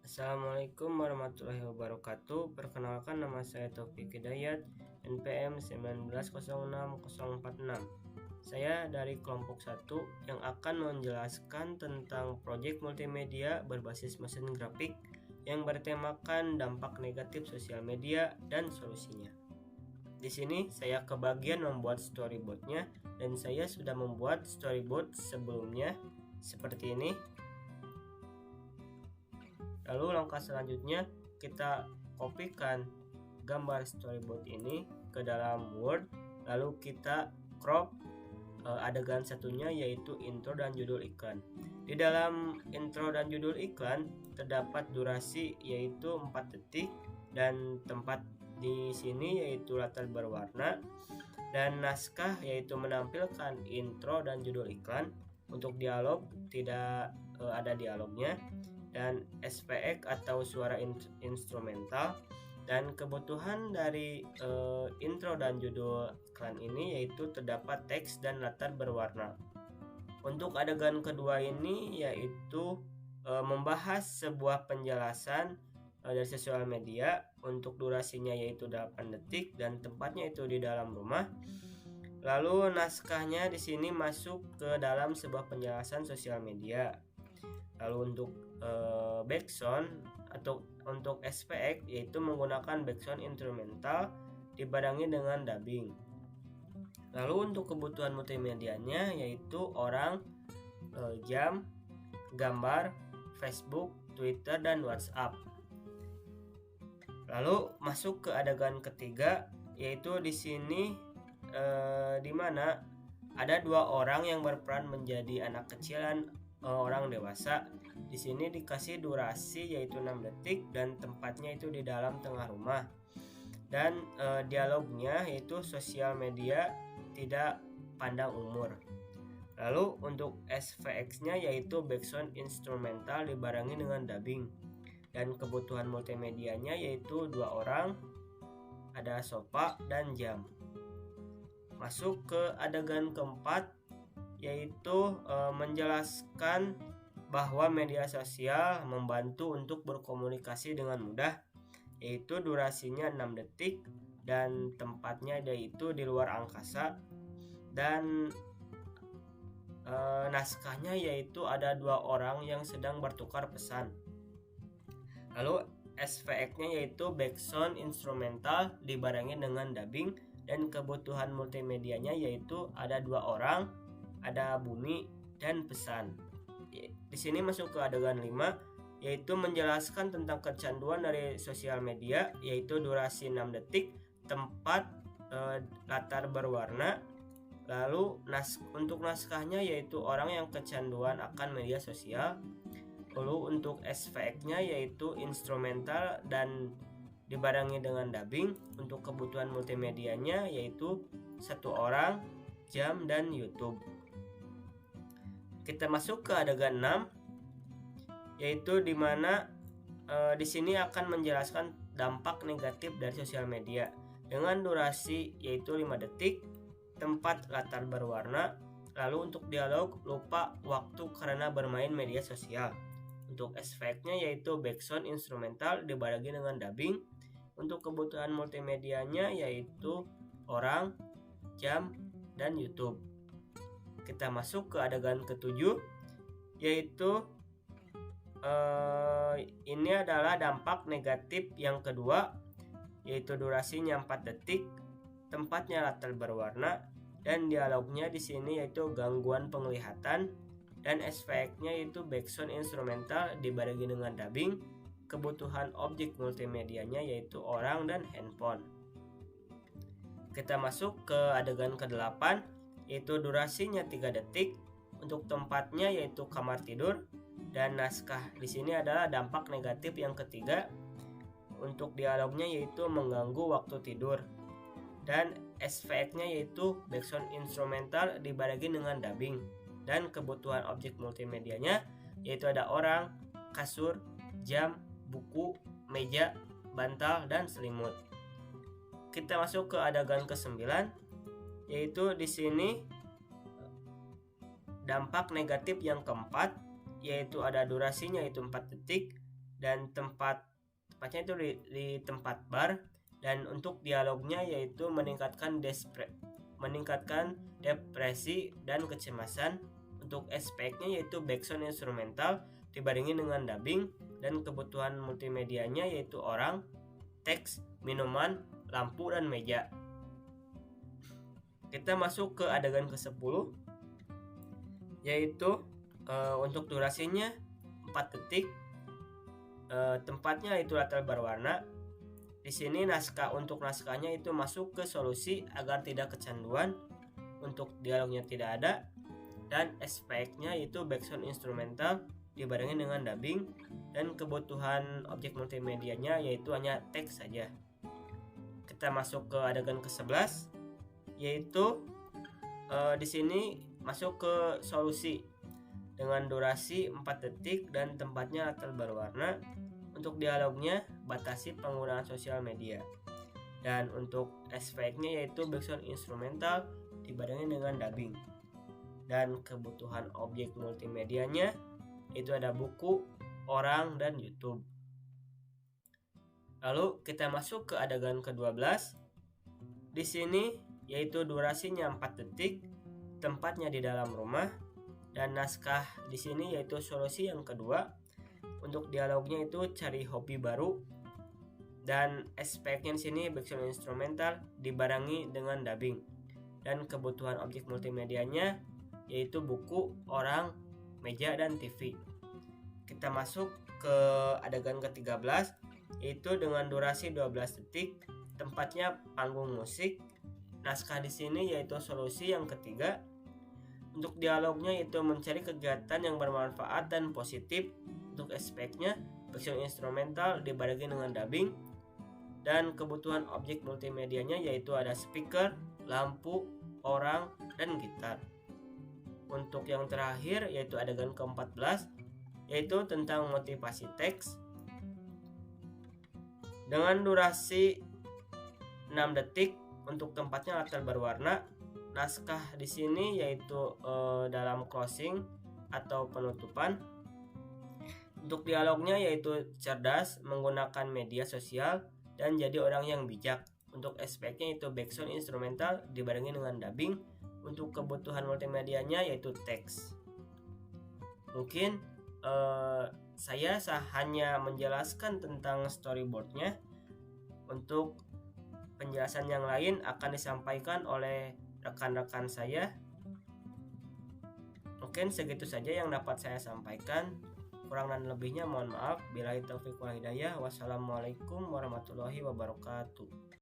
Assalamualaikum warahmatullahi wabarakatuh. Perkenalkan, nama saya Taufik Hidayat, NPM 1906046. Saya dari kelompok 1 yang akan menjelaskan tentang proyek multimedia berbasis mesin grafik yang bertemakan dampak negatif sosial media dan solusinya. Di sini saya kebagian membuat storyboardnya, dan saya sudah membuat storyboard sebelumnya seperti ini. Lalu langkah selanjutnya kita kopikan gambar storyboard ini ke dalam Word, lalu kita crop adegan satunya, yaitu intro dan judul iklan. Di dalam intro dan judul iklan terdapat durasi yaitu 4 detik dan tempat di sini yaitu latar berwarna, dan naskah yaitu menampilkan intro dan judul iklan. Untuk dialog tidak ada dialognya, dan SPX atau suara instrumental. Dan kebutuhan dari intro dan judul iklan ini yaitu terdapat teks dan latar berwarna. Untuk adegan kedua ini yaitu membahas sebuah penjelasan dari sosial media. Untuk durasinya yaitu 8 detik dan tempatnya itu di dalam rumah. Lalu naskahnya di sini masuk ke dalam sebuah penjelasan sosial media. Lalu untuk background atau untuk SPX yaitu menggunakan background instrumental dibarengi dengan dubbing. Lalu untuk kebutuhan multimedianya yaitu orang, jam, gambar, Facebook, Twitter, dan WhatsApp. Lalu masuk ke adegan ketiga, yaitu di sini di mana ada 2 orang yang berperan menjadi anak kecil dan orang dewasa. Di sini dikasih durasi yaitu 6 detik dan tempatnya itu di dalam tengah rumah. Dan dialognya yaitu sosial media tidak pandang umur. Lalu untuk SVX-nya yaitu background instrumental dibarengi dengan dubbing. Dan kebutuhan multimedianya yaitu 2 orang, ada sofa dan jam. Masuk ke adegan keempat yaitu menjelaskan bahwa media sosial membantu untuk berkomunikasi dengan mudah, yaitu durasinya 6 detik dan tempatnya yaitu di luar angkasa. Dan naskahnya yaitu ada 2 orang yang sedang bertukar pesan. Lalu SVX-nya yaitu background instrumental dibarengi dengan dubbing, dan kebutuhan multimedianya yaitu ada 2 orang, ada bumi dan pesan. Di sini masuk ke adegan 5 yaitu menjelaskan tentang kecanduan dari sosial media, yaitu durasi 6 detik, tempat latar berwarna. Lalu untuk naskahnya yaitu orang yang kecanduan akan media sosial. Lalu untuk SVX-nya yaitu instrumental dan dibarengi dengan dubbing. Untuk kebutuhan multimedianya yaitu 1 orang, jam, dan YouTube. Kita masuk ke adegan 6 yaitu di mana di sini akan menjelaskan dampak negatif dari sosial media dengan durasi yaitu 5 detik, tempat latar berwarna. Lalu untuk dialog lupa waktu karena bermain media sosial. Untuk SVX-nya yaitu background instrumental dibarengi dengan dubbing. Untuk kebutuhan multimedianya yaitu orang, jam, dan YouTube. Kita masuk ke adegan ke-7 yaitu ini adalah dampak negatif yang kedua, yaitu durasinya 4 detik, tempatnya latar berwarna, dan dialognya di sini yaitu gangguan penglihatan, dan SVX-nya yaitu background instrumental dibarengi dengan dubbing. Kebutuhan objek multimedianya yaitu orang dan handphone. Kita masuk ke adegan ke-8 yaitu durasinya 3 detik, untuk tempatnya yaitu kamar tidur, dan naskah di sini adalah dampak negatif yang ketiga. Untuk dialognya yaitu mengganggu waktu tidur, dan SVX-nya yaitu background instrumental dibarengi dengan dubbing. Dan kebutuhan objek multimedianya yaitu ada orang, kasur, jam, buku, meja, bantal, dan selimut. Kita masuk ke adegan ke-9 yaitu di sini dampak negatif yang keempat, yaitu ada durasinya yaitu 4 detik, dan tempatnya itu di tempat bar. Dan untuk dialognya yaitu meningkatkan depresi dan kecemasan. Untuk aspeknya yaitu backsound instrumental dibandingin dengan dubbing, dan kebutuhan multimedianya yaitu orang, teks, minuman, lampu, dan meja. Kita masuk ke adegan ke-10, yaitu untuk durasinya 4 detik. Tempatnya itu latar berwarna. Di sini naskahnya itu masuk ke solusi agar tidak kecanduan. Untuk dialognya tidak ada, dan aspeknya itu backsound instrumental dibandingin dengan dubbing, dan kebutuhan objek multimedianya yaitu hanya teks saja. Kita masuk ke adegan ke-11, yaitu di sini masuk ke solusi dengan durasi 4 detik dan tempatnya latar berwarna. Untuk dialognya batasi penggunaan sosial media, dan untuk aspeknya yaitu backsound instrumental dibandingin dengan dubbing, dan kebutuhan objek multimedianya itu ada buku, orang, dan YouTube. Lalu kita masuk ke adegan ke-12. Di sini yaitu durasinya 4 detik, tempatnya di dalam rumah, dan naskah di sini yaitu solusi yang kedua. Untuk dialognya itu cari hobi baru, dan aspeknya di sini backsound instrumental dibarengi dengan dubbing, dan kebutuhan objek multimedianya yaitu buku, orang, meja, dan TV. Kita masuk ke adegan ke-13, yaitu dengan durasi 12 detik, tempatnya panggung musik. Naskah di sini yaitu solusi yang ketiga. Untuk dialognya itu mencari kegiatan yang bermanfaat dan positif. Untuk aspeknya backsound instrumental dibagi dengan dubbing, dan kebutuhan objek multimedianya yaitu ada speaker, lampu, orang, dan gitar. Untuk yang terakhir yaitu adegan ke-14, yaitu tentang motivasi teks dengan durasi 6 detik. Untuk tempatnya latar berwarna. Naskah di sini yaitu dalam closing atau penutupan. Untuk dialognya yaitu cerdas, menggunakan media sosial, dan jadi orang yang bijak. Untuk aspeknya itu backsound instrumental dibarengi dengan dubbing. Untuk kebutuhan multimedianya yaitu teks. Mungkin saya hanya menjelaskan tentang storyboardnya. Untuk penjelasan yang lain akan disampaikan oleh rekan-rekan saya. Mungkin segitu saja yang dapat saya sampaikan. Kurang dan lebihnya mohon maaf. Billahi taufiq wal hidayah. Wassalamualaikum warahmatullahi wabarakatuh.